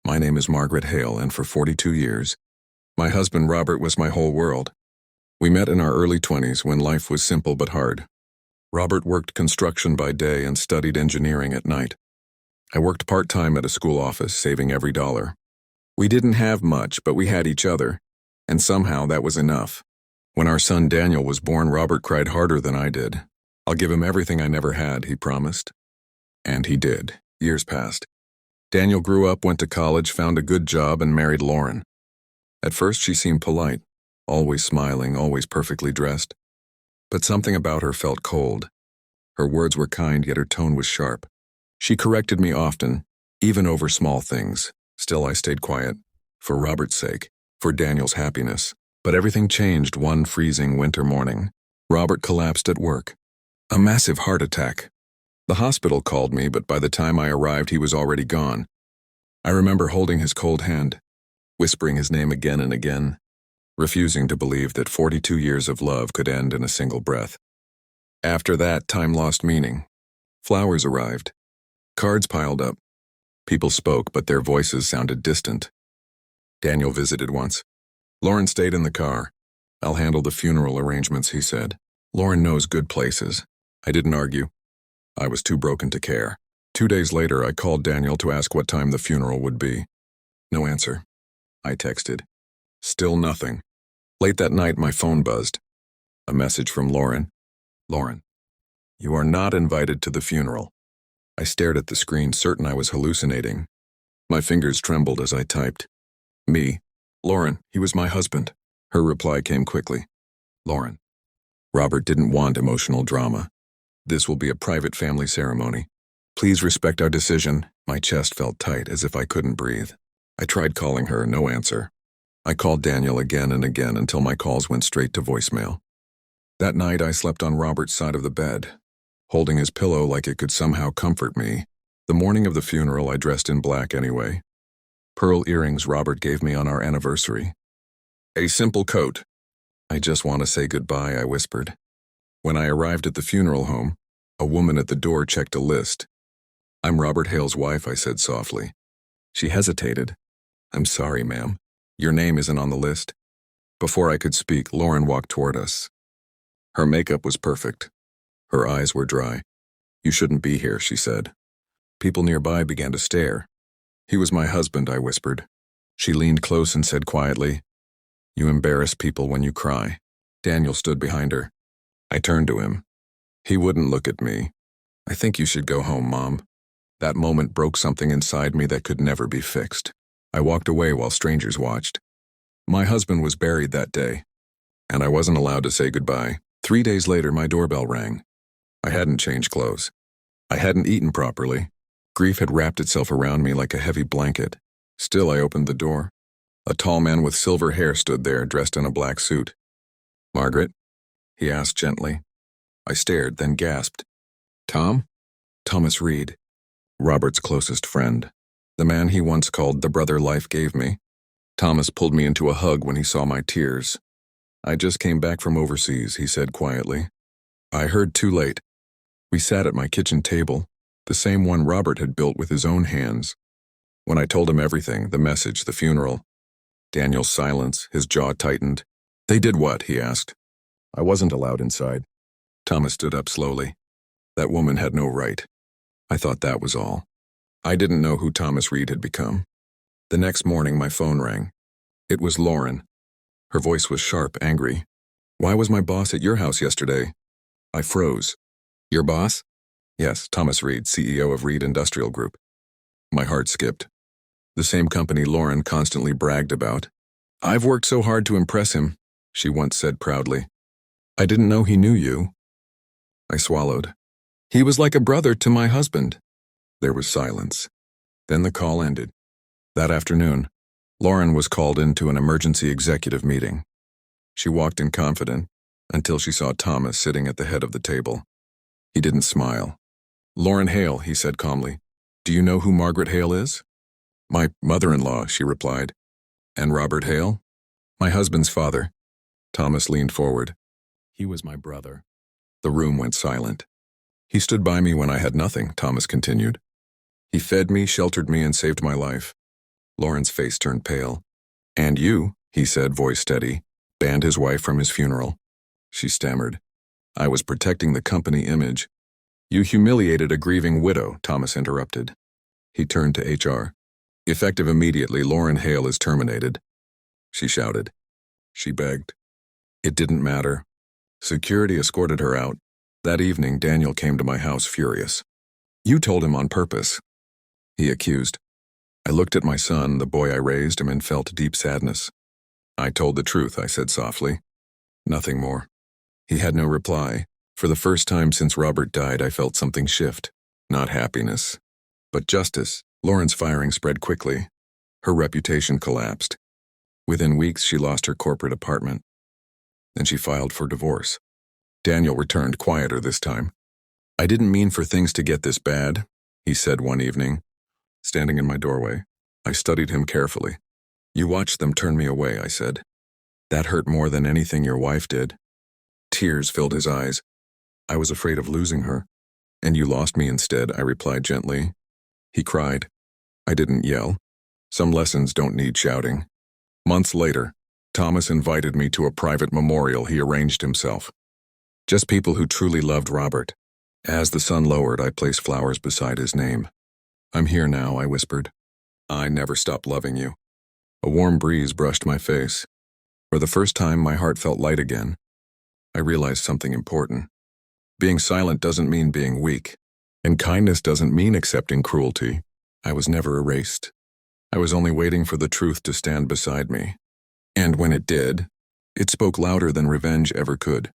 My name is Margaret Hale, and for 42 years, my husband Robert was my whole world. We met in our early 20s when life was simple but hard. Robert worked construction by day and studied engineering at night. I worked part-time at a school office, saving every dollar. We didn't have much, but we had each other, and somehow that was enough. When our son Daniel was born, Robert cried harder than I did. "I'll give him everything I never had," he promised. And he did. Years passed. Daniel grew up, went to college, found a good job, and married Lauren. At first, she seemed polite, always smiling, always perfectly dressed. But something about her felt cold. Her words were kind, yet her tone was sharp. She corrected me often, even over small things. Still, I stayed quiet, for Robert's sake, for Daniel's happiness. But everything changed one freezing winter morning. Robert collapsed at work. A massive heart attack. The hospital called me, but by the time I arrived, he was already gone. I remember holding his cold hand, whispering his name again and again, refusing to believe that 42 years of love could end in a single breath. After that, time lost meaning. Flowers arrived. Cards piled up. People spoke, but their voices sounded distant. Daniel visited once. Lauren stayed in the car. "I'll handle the funeral arrangements," he said. "Lauren knows good places." I didn't argue. I was too broken to care. 2 days later, I called Daniel to ask what time the funeral would be. No answer. I texted. Still nothing. Late that night, my phone buzzed. A message from Lauren. "Lauren, you are not invited to the funeral." I stared at the screen, certain I was hallucinating. My fingers trembled as I typed. "Me. Lauren, he was my husband." Her reply came quickly. "Lauren, Robert didn't want emotional drama. This will be a private family ceremony. Please respect our decision." My chest felt tight, as if I couldn't breathe. I tried calling her, no answer. I called Daniel again and again until my calls went straight to voicemail. That night, I slept on Robert's side of the bed, holding his pillow like it could somehow comfort me. The morning of the funeral, I dressed in black anyway. Pearl earrings Robert gave me on our anniversary. A simple coat. "I just want to say goodbye," I whispered. When I arrived at the funeral home, a woman at the door checked a list. "I'm Robert Hale's wife," I said softly. She hesitated. "I'm sorry, ma'am. Your name isn't on the list." Before I could speak, Lauren walked toward us. Her makeup was perfect. Her eyes were dry. "You shouldn't be here," she said. People nearby began to stare. "He was my husband," I whispered. She leaned close and said quietly, "You embarrass people when you cry." Daniel stood behind her. I turned to him. He wouldn't look at me. "I think you should go home, Mom." That moment broke something inside me that could never be fixed. I walked away while strangers watched. My husband was buried that day, and I wasn't allowed to say goodbye. 3 days later, my doorbell rang. I hadn't changed clothes. I hadn't eaten properly. Grief had wrapped itself around me like a heavy blanket. Still, I opened the door. A tall man with silver hair stood there, dressed in a black suit. "Margaret?" he asked gently. I stared, then gasped. "Tom?" "Thomas Reed, Robert's closest friend. The man he once called the brother life gave me." Thomas pulled me into a hug when he saw my tears. "I just came back from overseas," he said quietly. "I heard too late." We sat at my kitchen table, the same one Robert had built with his own hands. When I told him everything, the message, the funeral, Daniel's silence, his jaw tightened. "They did what?" he asked. "I wasn't allowed inside." Thomas stood up slowly. "That woman had no right." I thought that was all. I didn't know who Thomas Reed had become. The next morning, my phone rang. It was Lauren. Her voice was sharp, angry. "Why was my boss at your house yesterday?" I froze. "Your boss?" "Yes, Thomas Reed, CEO of Reed Industrial Group." My heart skipped. The same company Lauren constantly bragged about. "I've worked so hard to impress him," she once said proudly. "I didn't know he knew you." I swallowed. "He was like a brother to my husband." There was silence. Then the call ended. That afternoon, Lauren was called into an emergency executive meeting. She walked in confident until she saw Thomas sitting at the head of the table. He didn't smile. "Lauren Hale," he said calmly. "Do you know who Margaret Hale is?" "My mother-in-law," she replied. "And Robert Hale?" "My husband's father." Thomas leaned forward. "He was my brother." The room went silent. "He stood by me when I had nothing," Thomas continued. "He fed me, sheltered me, and saved my life. Lauren's face turned pale. "And you," he said, voice steady, "banned his wife from his funeral." She stammered. "I was protecting the company image." "You humiliated a grieving widow," Thomas interrupted. He turned to HR. "Effective immediately, Lauren Hale is terminated." She shouted. She begged. It didn't matter. Security escorted her out. That evening, Daniel came to my house furious. "You told him on purpose," he accused. I looked at my son, the boy I raised him, and felt deep sadness. "I told the truth," I said softly. Nothing more. He had no reply. For the first time since Robert died, I felt something shift. Not happiness, but justice. Lauren's firing spread quickly. Her reputation collapsed. Within weeks, she lost her corporate apartment. Then she filed for divorce. Daniel returned, quieter this time. "I didn't mean for things to get this bad," he said one evening. Standing in my doorway, I studied him carefully. "You watched them turn me away," I said. "That hurt more than anything your wife did." Tears filled his eyes. "I was afraid of losing her." "And you lost me instead," I replied gently. He cried. I didn't yell. Some lessons don't need shouting. Months later, Thomas invited me to a private memorial he arranged himself. Just people who truly loved Robert. As the sun lowered, I placed flowers beside his name. "I'm here now," I whispered. "I never stopped loving you." A warm breeze brushed my face. For the first time, my heart felt light again. I realized something important. Being silent doesn't mean being weak, and kindness doesn't mean accepting cruelty. I was never erased. I was only waiting for the truth to stand beside me. And when it did, it spoke louder than revenge ever could.